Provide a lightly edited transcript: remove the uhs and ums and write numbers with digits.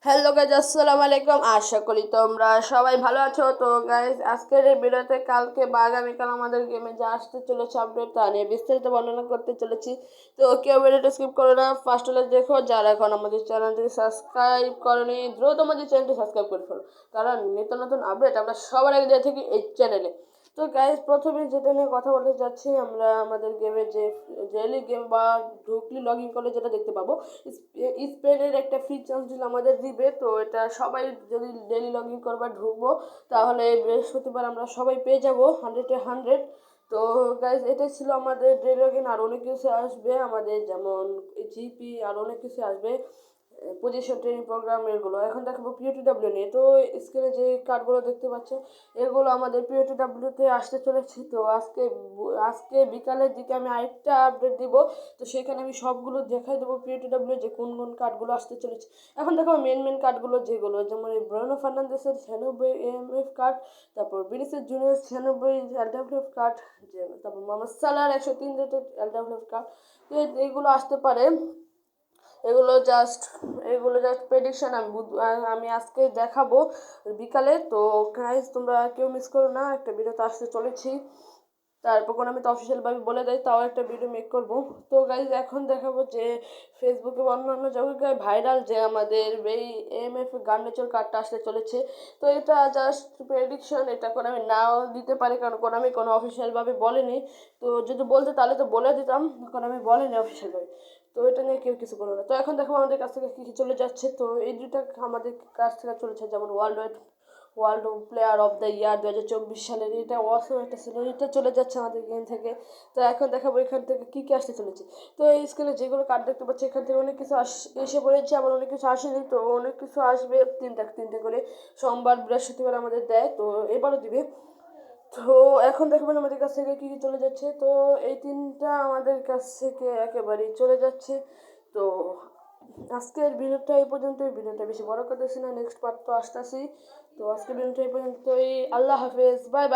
Hello guys, আসসালামু আলাইকুম। আশা করি তোমরা সবাই ভালো আছো। তো গাইজ, আজকের এই ভিডিওতে কালকে বা আগামীকাল আমাদের গেমে যা আসতে চলেছে আপডেট, তা নিয়ে বিস্তারিত বর্ণনা করতে চলেছি। তো কেউ ভিডিওটা স্কিপ করো না, ফার্স্ট হলে দেখো। যারা এখন আমাদের চ্যানেলটি সাবস্ক্রাইব করনি, দ্রুত আমাদের চ্যানেলটি সাবস্ক্রাইব করে ফেলো, কারণ নিত্য নতুন আপডেট আমরা সবার আগে দিয়ে থাকি এই চ্যানেলে। তো গাইজ, প্রথমে যেটা নিয়ে কথা বলতে যাচ্ছি, আমরা আমাদের গেমে যে ডেইলি গেম বা ঢুকলি লগ ইন করলে যেটা দেখতে পাবো, স্পেনের একটা ফ্রি চান্স দিল আমাদের দিবে। তো এটা সবাই যদি ডেইলি লগ ইন করবার ঢুকবো, তাহলে বৃহস্পতিবার আমরা সবাই পেয়ে যাবো 100-100। তো গাইজ, এটাই ছিল আমাদের ডেইলি লগ ইন। আর অনেক কিছু আসবে আমাদের, যেমন জিপি, আর অনেক কিছু আসবে, পজিশন ট্রেনিং প্রোগ্রাম, এগুলো এখন দেখাবো পিওটিডাব্লিউ নিয়ে। তো স্ক্রিনে যে কার্ডগুলো দেখতে পাচ্ছ, এগুলো আমাদের পিওটিডাব্লিউতে আসতে চলেছে। তো আজকে বিকালের দিকে আমি আরেকটা আপডেট দিব। তো সেখানে আমি সবগুলো দেখাই দেবো পিওটিডাব্লিউ যে কোন কোন কার্ডগুলো আসতে চলেছে। এখন দেখো মেন কার্ডগুলো, যেগুলো যেমন এই ব্রুনো ফার্নান্দেসের 96 এমএফ কার্ড, তারপর ভিনিসিয়াস জুনিয়র 96 এলডব্লিউএফ কার্ড, তারপর মোহাম্মদ সালার 103 রেটেড এলডব্লিউএফ কার্ড। তো এইগুলো আসতে পারে। এগুলো জাস্ট প্রেডিকশন। আমি আজকে দেখাবো বিকালে। তো গাইজ, তোমরা কেউ মিস করো না, একটা ভিডিওতে আসতে চলেছি। তারপর কোনো আমি তো অফিসিয়ালভাবে বলে দেয়, তাও একটা ভিডিও মেক করব। তো গাইজ, এখন দেখাবো যে ফেসবুকে অন্যান্য জায়গায় ভাইরাল যে আমাদের এই এমএফ গার্নেচার কার্ডটা আসতে চলেছে। তো এটা জাস্ট প্রেডিকশন, এটা কোনো আমি নাও দিতে পারি, কারণ আমি কোনো অফিসিয়ালভাবে বলেনি। তো যদি বলতে তাহলে তো বলে দিতাম, এখন আমি বলিনি অফিসিয়ালভাবে। তো এটা নিয়ে কেউ কিছু করো না। তো এখন দেখো আমাদের কাছ থেকে কী কী চলে যাচ্ছে। তো এই দুটা আমাদের কাছ থেকে চলেছে, যেমন world player of the year 2024 সালের, এটা অসম একটা ছিল, এটা চলে যাচ্ছে আমাদের গেম থেকে। তো এখন দেখাবো এখান থেকে কী কী আসতে চলেছে। তো এই স্ক্রিনে যেগুলো কার্ড দেখতে পাচ্ছি, এখান থেকে অনেক কিছু এসে পড়েছে, আবার অনেক কিছু আসেনি। তো অনেক কিছু আসবে, তিনটে করে সোমবার বৃহস্পতিবার আমাদের দেয়, তো এবারও দিবে। তো এখন দেখবেন আমাদের কাছ থেকে কী কী চলে যাচ্ছে। তো এই তিনটা আমাদের কাছ থেকে একেবারেই চলে যাচ্ছে। তো আজকের ভিডিওটা এই পর্যন্তই। ভিডিওটা বেশি বড় করতেছি না, নেক্সট পার্ট তো আসতেছি। তো আজকের ভিডিওটা এই পর্যন্তই। আল্লাহ হাফেজ, বাই বাই।